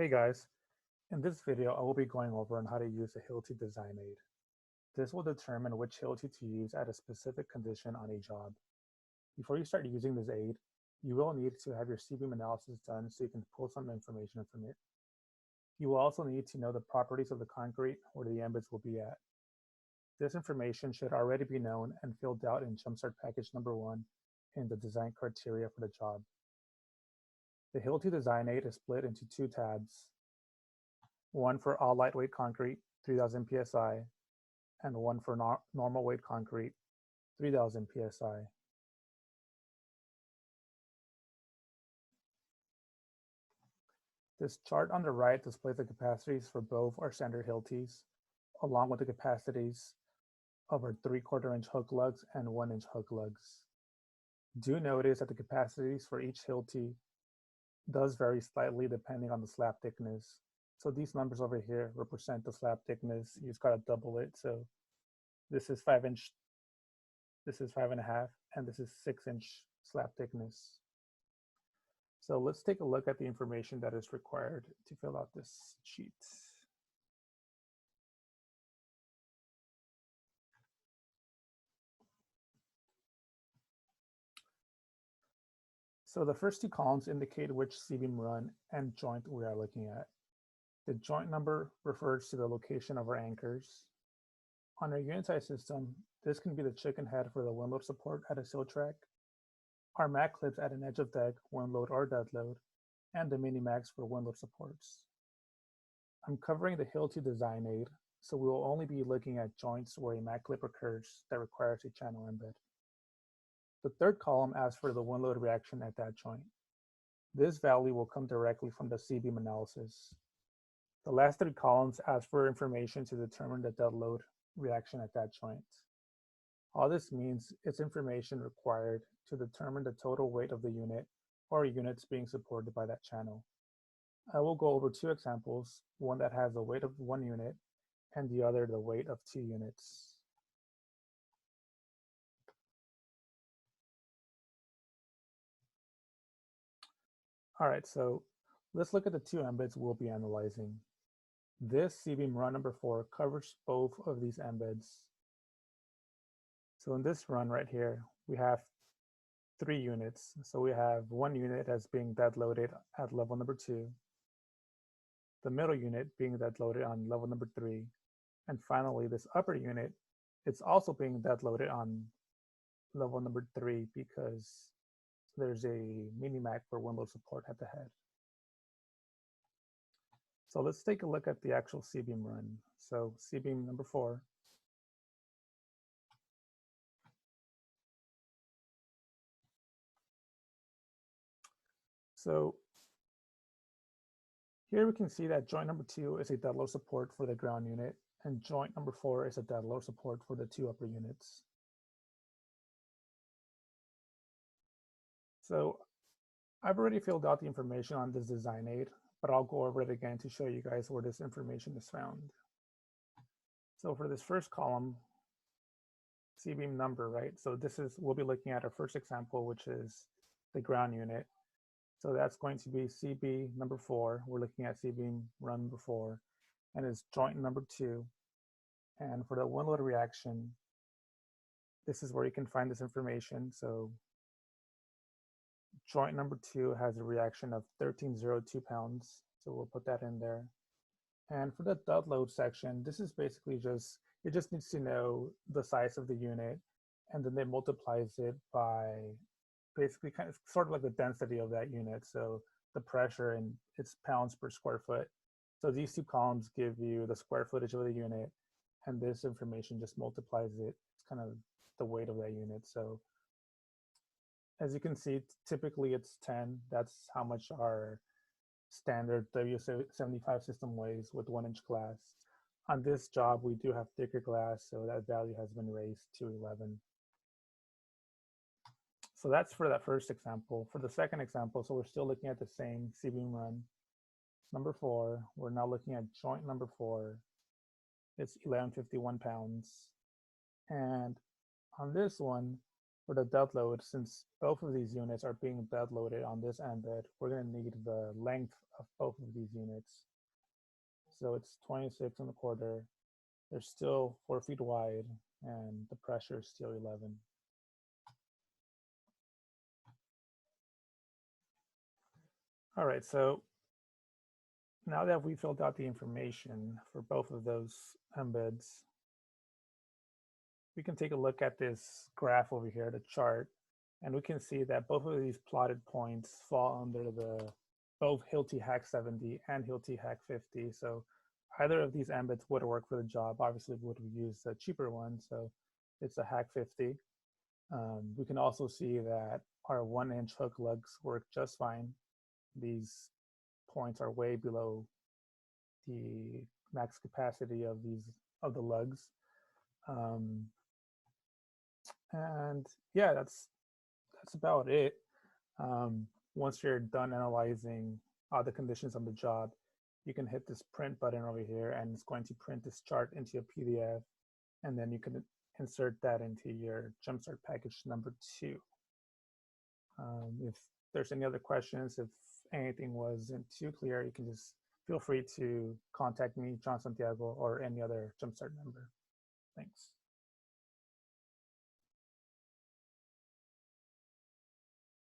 Hey guys, in this video I will be going over on how to use the Hilty Design Aid. This will determine which Hilty to use at a specific condition on a job. Before you start using this aid, you will need to have your C-beam analysis done so you can pull some information from it. You will also need to know the properties of the concrete where the embeds will be at. This information should already be known and filled out in Jumpstart Package Number 1 in the design criteria for the job. The Hilty Design Aid is split into two tabs. One for all lightweight concrete, 3000 psi, and one for normal weight concrete, 3000 psi. This chart on the right displays the capacities for both our standard Hiltys, along with the capacities of our 3/4 inch hook lugs and 1-inch hook lugs. Do notice that the capacities for each Hilty does vary slightly depending on the slab thickness. So these numbers over here represent the slab thickness. You just gotta double it. So this is 5-inch, this is 5.5, and this is 6-inch slab thickness. So let's take a look at the information that is required to fill out this sheet. So the first two columns indicate which C-beam run and joint we are looking at. The joint number refers to the location of our anchors. On our unit size system, this can be the chicken head for the wind load support at a sill track, our mag clips at an edge of deck, wind load or dead load, and the mini mags for wind load supports. I'm covering the Hilty Design Aid, so we will only be looking at joints where a mag clip occurs that requires a channel embed. The third column asks for the wind load reaction at that joint. This value will come directly from the C-beam analysis. The last three columns ask for information to determine the dead load reaction at that joint. All this means is information required to determine the total weight of the unit or units being supported by that channel. I will go over two examples, one that has the weight of 1 unit and the other the weight of 2 units. All right, so let's look at the two embeds we'll be analyzing. This C-beam run number 4 covers both of these embeds. So in this run right here, we have 3 units. So we have 1 unit as being dead loaded at level number 2, the middle unit being dead loaded on level number 3, and finally this upper unit, it's also being dead loaded on level number 3 because there's a mini mag for wind load support at the head. So let's take a look at the actual C-beam run. So C-beam number 4. So here we can see that joint number 2 is a dead load support for the ground unit, and joint number 4 is a dead load support for the 2 upper units. So I've already filled out the information on this design aid, but I'll go over it again to show you guys where this information is found. So for this first column, C-beam number, right? So we'll be looking at our first example, which is the ground unit. So that's going to be CB number 4. We're looking at C-beam run number 4, and it's joint number 2. And for the wind load reaction, this is where you can find this information. So joint number 2 has a reaction of 1302 pounds. So we'll put that in there. And for the dead load section, this is basically it just needs to know the size of the unit, and then it multiplies it by basically kind of sort of like the density of that unit. So the pressure and its pounds per square foot. So these two columns give you the square footage of the unit, and this information just multiplies it. It's kind of the weight of that unit. So as you can see, typically it's 10. That's how much our standard W75 system weighs with 1-inch glass. On this job, we do have thicker glass, so that value has been raised to 11. So that's for that first example. For the second example, so we're still looking at the same C-beam run. Number 4, we're now looking at joint number 4. It's 1151 pounds. And on this one, For the dead load, since both of these units are being dead loaded on this embed, we're going to need the length of both of these units. So it's 26.25. They're still 4 feet wide, and the pressure is still 11. All right, so now that we filled out the information for both of those embeds, we can take a look at this graph over here, the chart, and we can see that both of these plotted points fall under the both Hilty Hack 70 and Hilty Hack 50. So either of these embeds would work for the job. Obviously, we would use the cheaper one, so it's a Hack 50. We can also see that our 1-inch hook lugs work just fine. These points are way below the max capacity of the lugs. And yeah, that's about it. Once you're done analyzing all the conditions on the job, you can hit this print button over here, and it's going to print this chart into a PDF, and then you can insert that into your Jumpstart package number 2. If there's any other questions, if anything wasn't too clear, you can just feel free to contact me, JSantiago, or any other Jumpstart member. Thanks.